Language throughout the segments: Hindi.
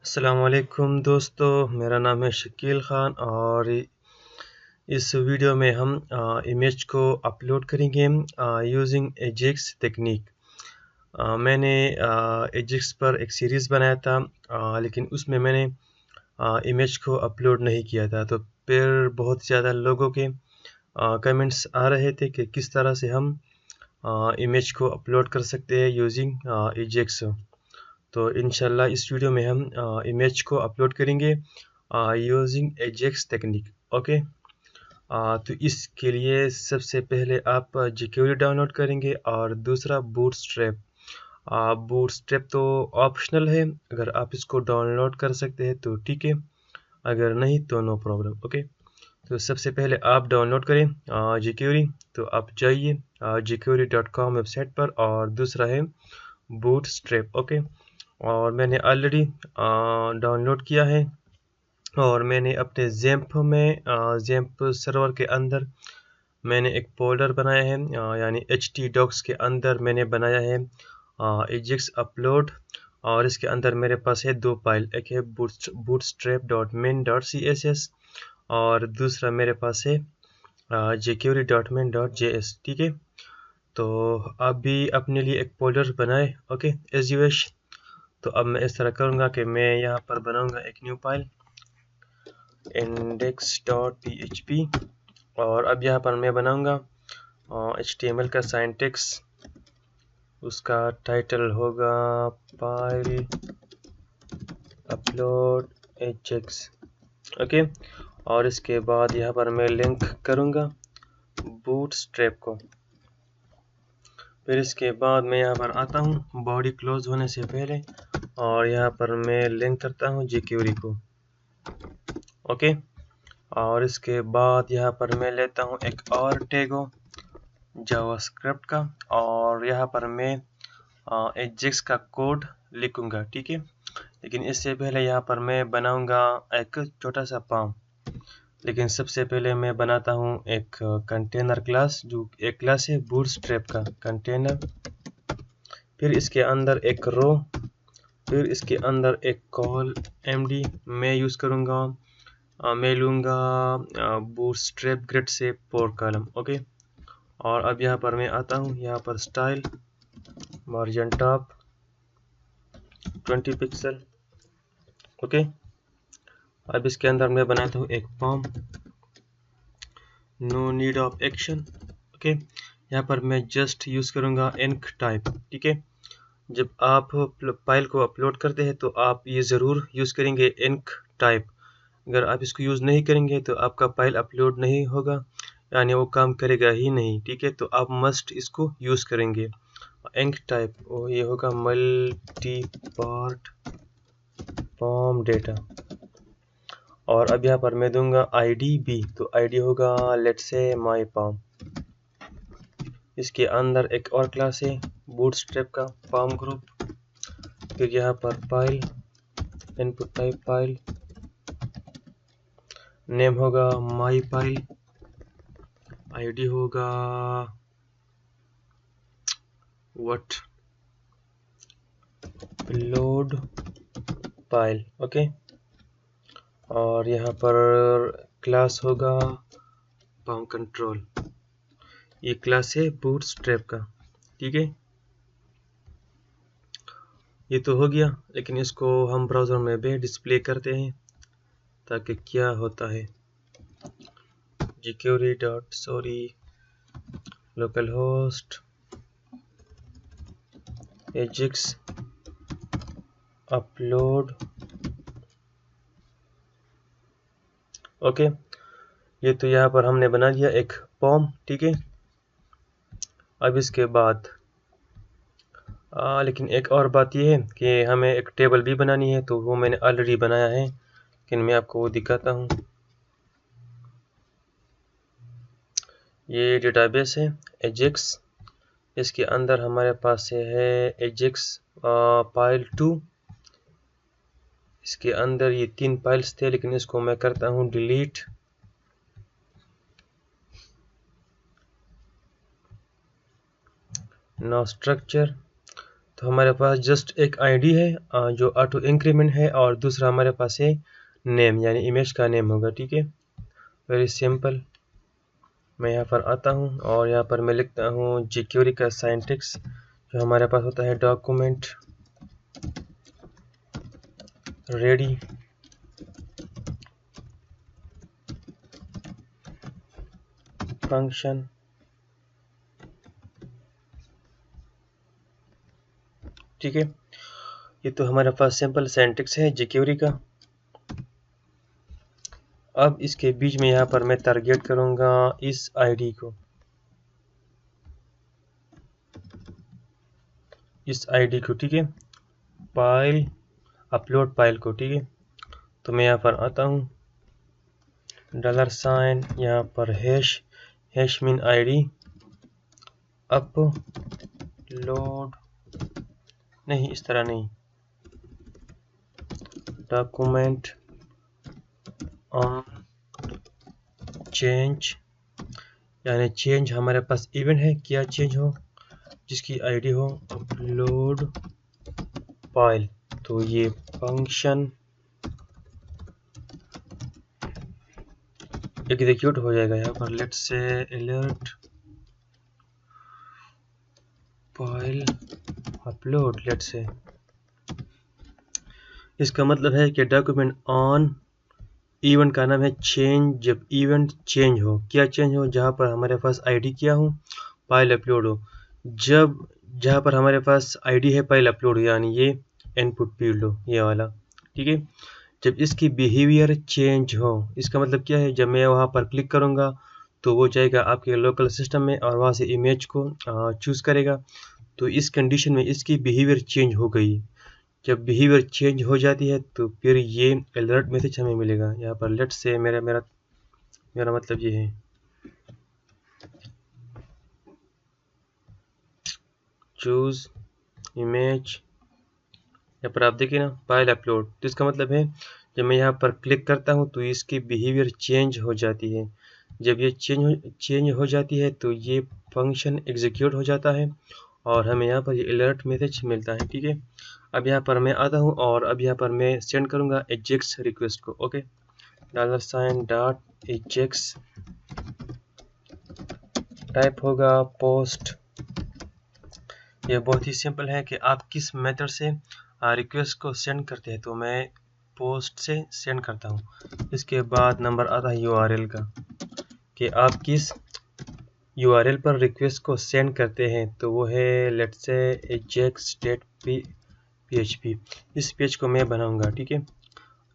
अस्सलामुअलैकुम दोस्तों, मेरा नाम है शकील ख़ान और इस वीडियो में हम इमेज को अपलोड करेंगे यूजिंग एजेक्स टेक्निक। मैंने एजेक्स पर एक सीरीज़ बनाया था, लेकिन उसमें मैंने इमेज को अपलोड नहीं किया था। तो फिर बहुत ज़्यादा लोगों के कमेंट्स आ रहे थे कि किस तरह से हम इमेज को अपलोड कर सकते हैं यूजिंग एजेक्स। तो इंशाल्लाह इस वीडियो में हम इमेज को अपलोड करेंगे यूजिंग एजेक्स टेक्निक। ओके। तो इसके लिए सबसे पहले आप jQuery डाउनलोड करेंगे और दूसरा बूटस्ट्रैप। बूटस्ट्रैप तो ऑप्शनल है, अगर आप इसको डाउनलोड कर सकते हैं तो ठीक है, अगर नहीं तो नो प्रॉब्लम। ओके। तो सबसे पहले आप डाउनलोड करें jQuery। तो आप जाइए jQuery.com वेबसाइट पर और दूसरा है बूटस्ट्रैप। ओके। और मैंने ऑलरेडी डाउनलोड किया है और मैंने अपने ज़ैम्प में ज़ैम्प सर्वर के अंदर मैंने एक फोल्डर बनाया है, यानी htdocs के अंदर मैंने बनाया है एजेक्स अपलोड। और इसके अंदर मेरे पास है दो फाइल, एक है bootstrap.min.css और दूसरा मेरे पास है jQuery.min.js। ठीक है। तो आप भी अपने लिए एक फोल्डर बनाए, ओके, एज यू विश। तो अब मैं इस तरह करूँगा कि मैं यहाँ पर बनाऊँगा एक न्यू फाइल index.php और अब यहाँ पर मैं बनाऊँगा HTML का सिंटैक्स। उसका टाइटल होगा फाइल अपलोड एजेक्स। ओके। और इसके बाद यहाँ पर मैं लिंक करूँगा बूटस्ट्रैप को। फिर इसके बाद मैं यहाँ पर आता हूँ बॉडी क्लोज होने से पहले और यहाँ पर मैं लिंक करता हूँ jQuery को। ओके। और इसके बाद यहाँ पर मैं लेता हूँ एक और टैग जावास्क्रिप्ट का और यहाँ पर मैं एजेक्स का कोड लिखूँगा। ठीक है। लेकिन इससे पहले यहाँ पर मैं बनाऊँगा एक छोटा सा फॉर्म। लेकिन सबसे पहले मैं बनाता हूँ एक कंटेनर क्लास, जो एक क्लास है बूटस्ट्रैप का कंटेनर। फिर इसके अंदर एक रो, फिर इसके अंदर एक कॉल md मैं यूज़ करूँगा। मैं लूँगा बूटस्ट्रैप ग्रिड से 4 कॉलम। ओके। और अब यहाँ पर मैं आता हूँ, यहाँ पर style margin top 20 pixel. Okay. अब इसके अंदर मैं बनाता हूँ एक form, no need of action. Okay. यहाँ पर मैं जस्ट यूज़ करूँगा इंक टाइप। ठीक है। जब आप फाइल को अपलोड करते हैं तो आप ये ज़रूर यूज़ करेंगे इंक टाइप। अगर आप इसको यूज़ नहीं करेंगे तो आपका फाइल अपलोड नहीं होगा, यानी वो काम करेगा ही नहीं। ठीक है। तो आप मस्ट इसको यूज़ करेंगे इंक टाइप। ये होगा मल्टी पार्ट फॉर्म डेटा। और अब यहाँ पर मैं दूंगा आईडी भी, तो आईडी होगा लेट्स से माई फॉर्म। इसके अंदर एक और क्लास है बूटस्ट्रैप का फॉर्म ग्रुप। फिर यहाँ पर file input type file, name होगा माई फाइल, आईडी होगा व्हाट लोड फाइल। ओके। और यहाँ पर क्लास होगा फॉर्म कंट्रोल। ये क्लास है बूटस्ट्रैप का। ठीक है। ये तो हो गया, लेकिन इसको हम ब्राउज़र में भी डिस्प्ले करते हैं ताकि क्या होता है। jQuery localhost ajax upload। Okay. ये तो यहाँ पर हमने बना दिया एक फॉर्म। ठीक है। अब इसके बाद लेकिन एक और बात ये है कि हमें एक टेबल भी बनानी है, तो वो मैंने ऑलरेडी बनाया है, लेकिन मैं आपको वो दिखाता हूँ। ये डेटाबेस है एजेक्स। इसके अंदर हमारे पास है एजेक्स फाइल 2। इसके अंदर ये 3 फाइल्स थे, लेकिन इसको मैं करता हूँ डिलीट। No structure. तो हमारे पास जस्ट एक आईडी है जो ऑटो इंक्रीमेंट है, और दूसरा हमारे पास है नेम, यानी इमेज का नेम होगा। ठीक है, वेरी सिंपल। मैं यहाँ पर आता हूँ और यहाँ पर मैं लिखता हूँ jQuery का सिंटैक्स जो हमारे पास होता है डॉक्यूमेंट रेडी फंक्शन। ठीक है, ये तो हमारे पास सिंपल सिंटैक्स है jQuery का। अब इसके बीच में यहाँ पर मैं टारगेट करूँगा इस आईडी को, ठीक है, फाइल अपलोड फाइल को। ठीक है, तो मैं यहाँ पर आता हूँ, $, यहाँ पर हैश मीन आईडी अपलोड, नहीं इस तरह नहीं, डॉक्यूमेंट ऑन चेंज, यानी चेंज हमारे पास इवेंट है, क्या चेंज हो, जिसकी आईडी हो अपलोड फाइल। तो ये फंक्शन एग्जीक्यूट हो जाएगा यहाँ पर। Let's say alert file upload, let's say. इसका मतलब है कि डॉक्यूमेंट ऑन इवेंट का नाम है चेंज। जब इवेंट चेंज हो, क्या चेंज हो, जहाँ पर हमारे पास आईडी क्या हो, फाइल अपलोड हो। जब जहाँ पर हमारे पास आईडी है फाइल अपलोड, यानी ये इनपुट फील्ड हो, ये वाला। ठीक है, जब इसकी बिहेवियर चेंज हो, इसका मतलब क्या है, जब मैं वहाँ पर क्लिक करूँगा तो वो जाएगा आपके लोकल सिस्टम में और वहाँ से इमेज को चूज़ करेगा। तो इस कंडीशन में इसकी बिहेवियर चेंज हो गई। जब बिहेवियर चेंज हो जाती है तो फिर ये अलर्ट मैसेज हमें मिलेगा यहाँ पर। लेट्स से मेरा मतलब ये है, चूज़ इमेज, यहाँ पर आप देखिए ना, फाइल अपलोड। तो इसका मतलब है जब मैं यहाँ पर क्लिक करता हूँ तो इसकी बिहेवियर चेंज हो जाती है। जब ये चेंज हो जाती है तो ये फंक्शन एग्जीक्यूट हो जाता है और हमें यहाँ पर ये अलर्ट मैसेज मिलता है। ठीक है, अब यहाँ पर मैं आता हूँ और अब यहाँ पर मैं सेंड करूँगा एजेक्स रिक्वेस्ट को। ओके, $.ajax टाइप होगा पोस्ट। ये बहुत ही सिंपल है कि आप किस मेथड से रिक्वेस्ट को सेंड करते हैं। तो मैं पोस्ट से सेंड करता हूँ। इसके बाद नंबर आता है URL का, कि आप किस URL पर रिक्वेस्ट को सेंड करते हैं। तो वो है लेट्स से ajax.php। इस पेज को मैं बनाऊंगा। ठीक है,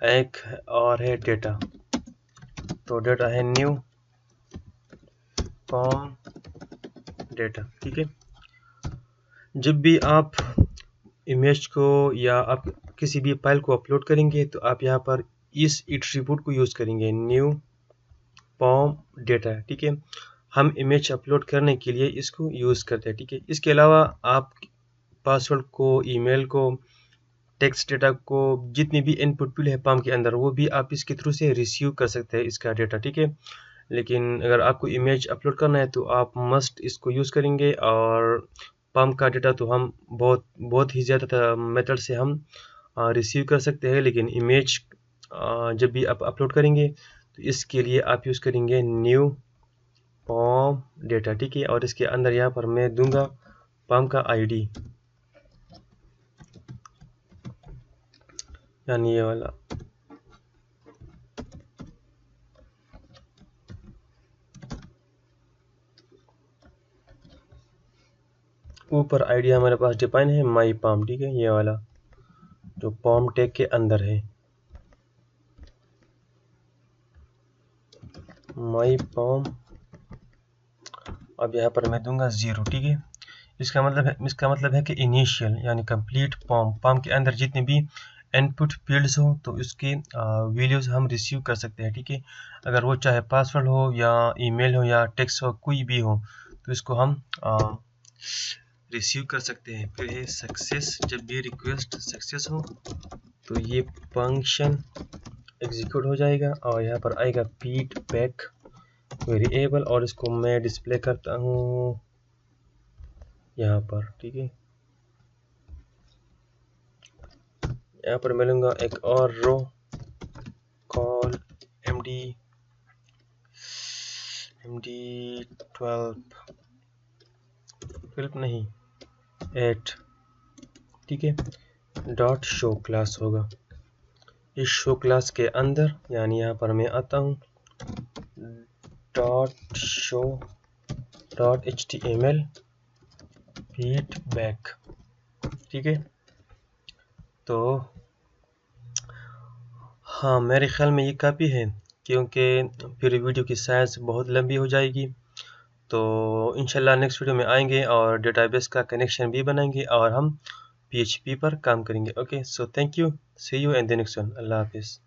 एक और है डेटा, तो डेटा है न्यू फॉर्म डेटा। ठीक है, जब भी आप इमेज को या आप किसी भी फाइल को अपलोड करेंगे तो आप यहाँ पर इस एट्रीब्यूट को यूज़ करेंगे, न्यू फॉर्म डेटा। ठीक है, हम इमेज अपलोड करने के लिए इसको यूज़ करते हैं। ठीक है, इसके अलावा आप पासवर्ड को, ईमेल को, टेक्स्ट डेटा को, जितनी भी इनपुट फील्ड है पाम के अंदर, वो भी आप इसके थ्रू से रिसीव कर सकते हैं इसका डेटा। ठीक है, लेकिन अगर आपको इमेज अपलोड करना है तो आप मस्ट इसको यूज़ करेंगे। और पाम का डेटा तो हम बहुत ही ज़्यादा मेथड से हम रिसीव कर सकते हैं, लेकिन इमेज जब भी आप अपलोड करेंगे तो इसके लिए आप यूज़ करेंगे न्यू फॉर्म डेटा। ठीक है, और इसके अंदर यहाँ पर मैं दूंगा पाम का आईडी, यानी ये वाला। ऊपर आईडी हमारे पास डिफाइन है माई पाम। ठीक है, ये वाला जो पाम टैग के अंदर है, माई पाम। अब यहाँ पर मैं दूंगा 0। ठीक है, इसका मतलब है कि इनिशियल यानी कंप्लीट पाम के अंदर जितने भी इनपुट फील्ड्स हो तो उसकी वैल्यूज हम रिसीव कर सकते हैं। ठीक है, अगर वो चाहे पासवर्ड हो या ईमेल हो या टेक्स्ट हो, कोई भी हो, तो इसको हम रिसीव कर सकते हैं। फिर है सक्सेस, जब भी रिक्वेस्ट सक्सेस हो तो ये फंक्शन एग्जीक्यूट हो जाएगा और यहाँ पर आएगा फीडबैक वेरिएबल, और इसको मैं डिस्प्ले करता हूँ यहाँ पर। ठीक है, यहाँ पर मैं लूँगा एक और रो कॉल md 12 नहीं 8, ठीक है। डॉट शो क्लास होगा। इस शो क्लास के अंदर यानी यहाँ पर मैं आता हूँ dot show dot html feedback, ठीक है। तो हाँ, मेरे ख्याल में ये काफ़ी है, क्योंकि फिर वीडियो की साइज़ बहुत लंबी हो जाएगी। तो इंशाल्लाह नेक्स्ट वीडियो में आएंगे और डेटाबेस का कनेक्शन भी बनाएंगे और हम PHP पर काम करेंगे। Okay, so thank you, see you in the next one. अल्लाह हाफिज़।